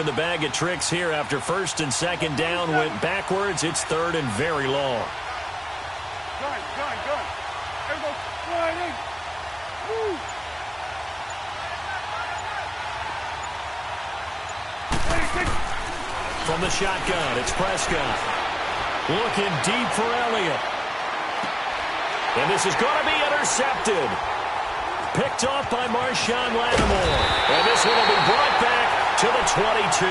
In the bag of tricks here after first and second down went backwards. It's third and very long. Gun. Everybody sliding. Woo. From the shotgun, it's Prescott. Looking deep for Elliott. And this is going to be intercepted. Picked off by Marshawn Lattimore. And this one will be brought back to the 22.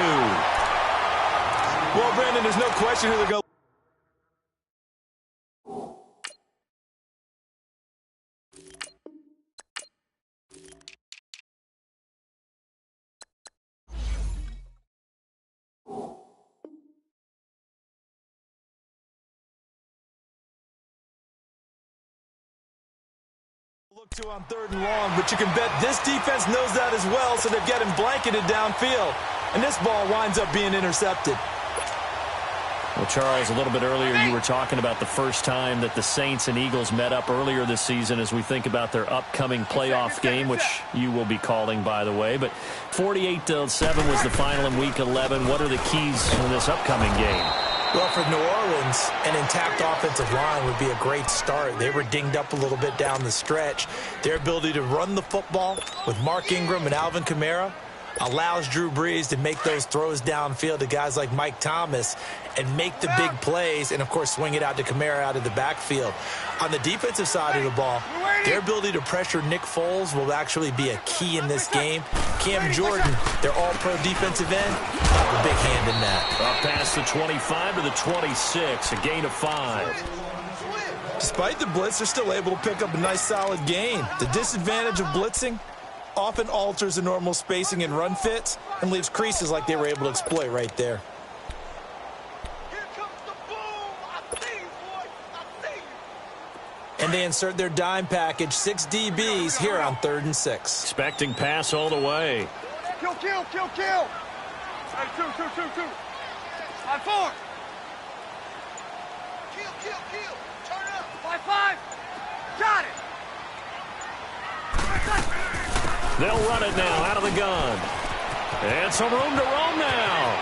Well, Brandon, there's no question who they're going. Look to on third and long, but you can bet this defense knows that as well, so they've got him blanketed downfield. And this ball winds up being intercepted. Well, Charles, a little bit earlier you were talking about the first time that the Saints and Eagles met up earlier this season as we think about their upcoming playoff game, which you will be calling, by the way. But 48-7 was the final in Week 11. What are the keys in this upcoming game? Well, for New Orleans, an intact offensive line would be a great start. They were dinged up a little bit down the stretch. Their ability to run the football with Mark Ingram and Alvin Kamara allows Drew Brees to make those throws downfield to guys like Mike Thomas and make the big plays and, of course, swing it out to Kamara out of the backfield. On the defensive side of the ball, their ability to pressure Nick Foles will actually be a key in this game. Cam Jordan, their all-pro defensive end, have a big hand in that. Up past the 25 to the 26, a gain of 5. Despite the blitz, they're still able to pick up a nice, solid gain. The disadvantage of blitzing often alters the normal spacing and run fits and leaves creases like they were able to exploit right there. And they insert their dime package, 6 DBs here on 3rd and 6. Expecting pass all the way. Kill. Hey, two. 5-4. Kill. Turn up. 5-5. Got it. They'll run it now out of the gun. And some room to roam now.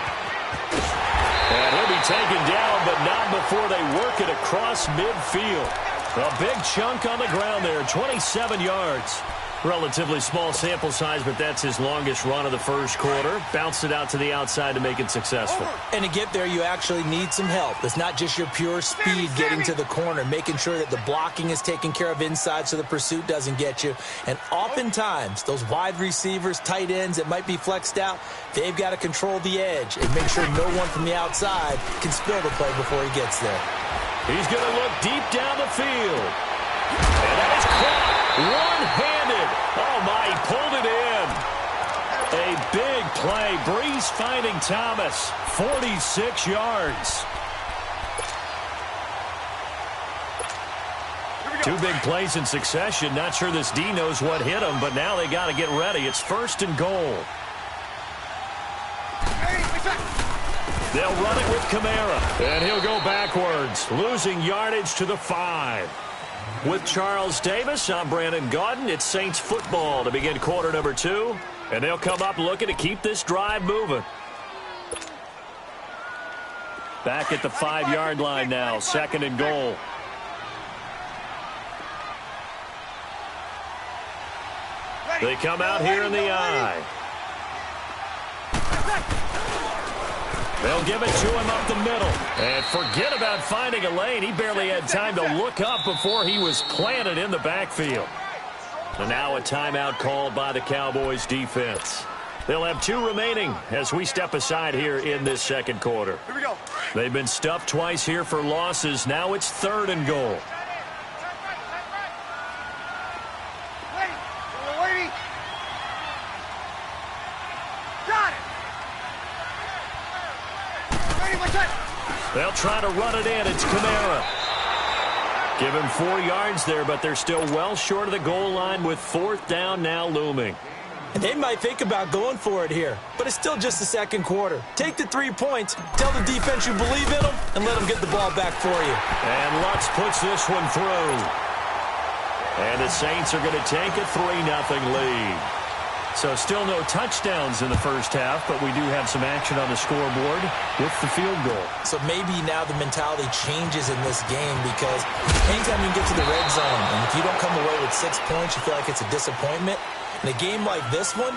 And he'll be taken down, but not before they work it across midfield. A big chunk on the ground there, 27 yards. Relatively small sample size, but that's his longest run of the first quarter. Bounced it out to the outside to make it successful. And to get there, you actually need some help. It's not just your pure speed getting to the corner, making sure that the blocking is taken care of inside so the pursuit doesn't get you. And oftentimes, those wide receivers, tight ends that might be flexed out, they've got to control the edge and make sure no one from the outside can spill the play before he gets there. He's going to look deep down the field. And that is caught one-handed. Oh, my, he pulled it in. A big play. Brees finding Thomas. 46 yards. Two big plays in succession. Not sure this D knows what hit him, but now they got to get ready. It's 1st and goal. They'll run it with Kamara, and he'll go backwards, losing yardage to the 5. With Charles Davis, I'm Brandon Gaudin. It's Saints football to begin quarter number 2, and they'll come up looking to keep this drive moving. Back at the 5-yard line now, 2nd and goal. They come out here in the eye. They'll give it to him up the middle. And forget about finding a lane. He barely had time to look up before he was planted in the backfield. And now a timeout called by the Cowboys defense. They'll have 2 remaining as we step aside here in this second quarter. Here we go. They've been stuffed twice here for losses. Now it's 3rd and goal. Wait. Got it. They'll try to run it in. It's Kamara. Give him 4 yards there, but they're still well short of the goal line with 4th down now looming. And they might think about going for it here, but it's still just the second quarter. Take the 3 points, tell the defense you believe in them, and let them get the ball back for you. And Lutz puts this one through. And the Saints are going to take a 3-0 lead. So still no touchdowns in the first half, but we do have some action on the scoreboard with the field goal. So maybe now the mentality changes in this game because anytime you get to the red zone, and if you don't come away with 6 points, you feel like it's a disappointment. In a game like this one,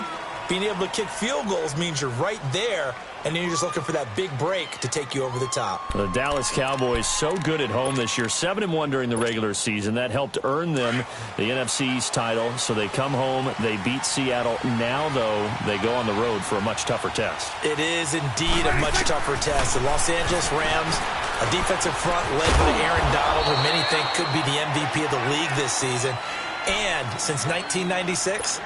being able to kick field goals means you're right there, and then you're just looking for that big break to take you over the top. The Dallas Cowboys so good at home this year, 7-1 during the regular season. That helped earn them the NFC East title, so they come home, they beat Seattle. Now, though, they go on the road for a much tougher test. It is indeed a much tougher test. The Los Angeles Rams, a defensive front led by Aaron Donald, who many think could be the MVP of the league this season. And since 1996,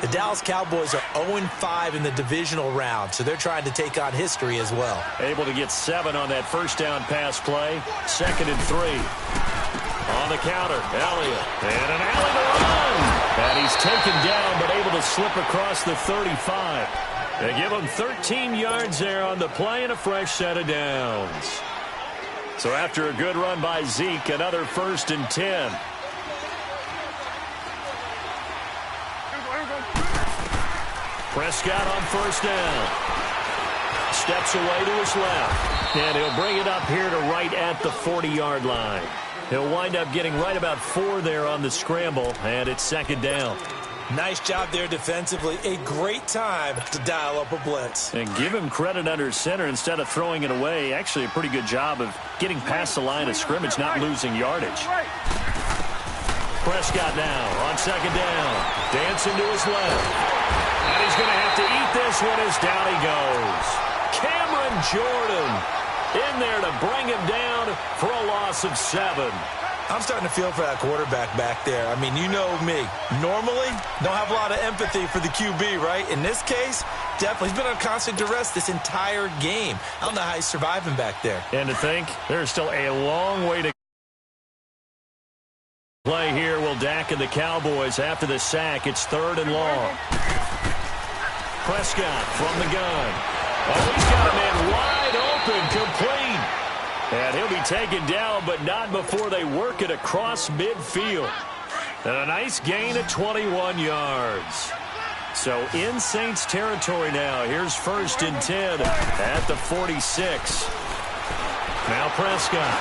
the Dallas Cowboys are 0-5 in the divisional round, so they're trying to take on history as well. Able to get 7 on that first down pass play. 2nd and 3. On the counter, Elliott. And an alley to run. And he's taken down, but able to slip across the 35. They give him 13 yards there on the play and a fresh set of downs. So after a good run by Zeke, another 1st and 10. Prescott on 1st down. Steps away to his left. And he'll bring it up here to right at the 40-yard line. He'll wind up getting right about 4 there on the scramble, and it's 2nd down. Nice job there defensively. A great time to dial up a blitz. And give him credit under center instead of throwing it away. Actually a pretty good job of getting past the line of scrimmage, not losing yardage. Prescott now on 2nd down. Dancing to his left. And he's going to have to eat this one as down he goes. Cameron Jordan in there to bring him down for a loss of 7. I'm starting to feel for that quarterback back there. I mean, you know me. Normally, don't have a lot of empathy for the QB, right? In this case, definitely. He's been on constant duress this entire game. I don't know how he's surviving back there. And to think, there's still a long way to play here. Will Dak and the Cowboys after the sack. It's 3rd and long. Prescott from the gun. Oh, he's got a man wide open, complete. And he'll be taken down, but not before they work it across midfield. And a nice gain of 21 yards. So in Saints territory now. Here's 1st and 10 at the 46. Now Prescott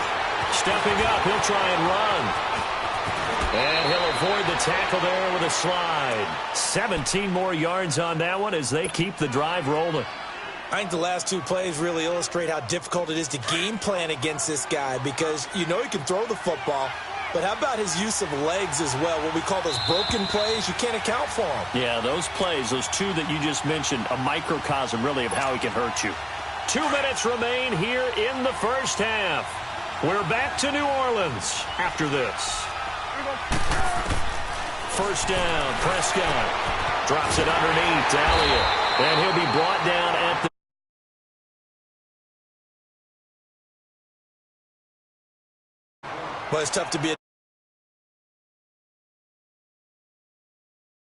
stepping up. He'll try and run. And he'll avoid the tackle there with a slide. 17 more yards on that one as they keep the drive rolling. I think the last 2 plays really illustrate how difficult it is to game plan against this guy because you know he can throw the football, but how about his use of legs as well? What we call those broken plays, you can't account for them. Yeah, those plays, those 2 that you just mentioned, a microcosm really of how he can hurt you. 2 minutes remain here in the first half. We're back to New Orleans after this. 1st down, Prescott drops it underneath to Elliott, and he'll be brought down at the Well, it's tough to be a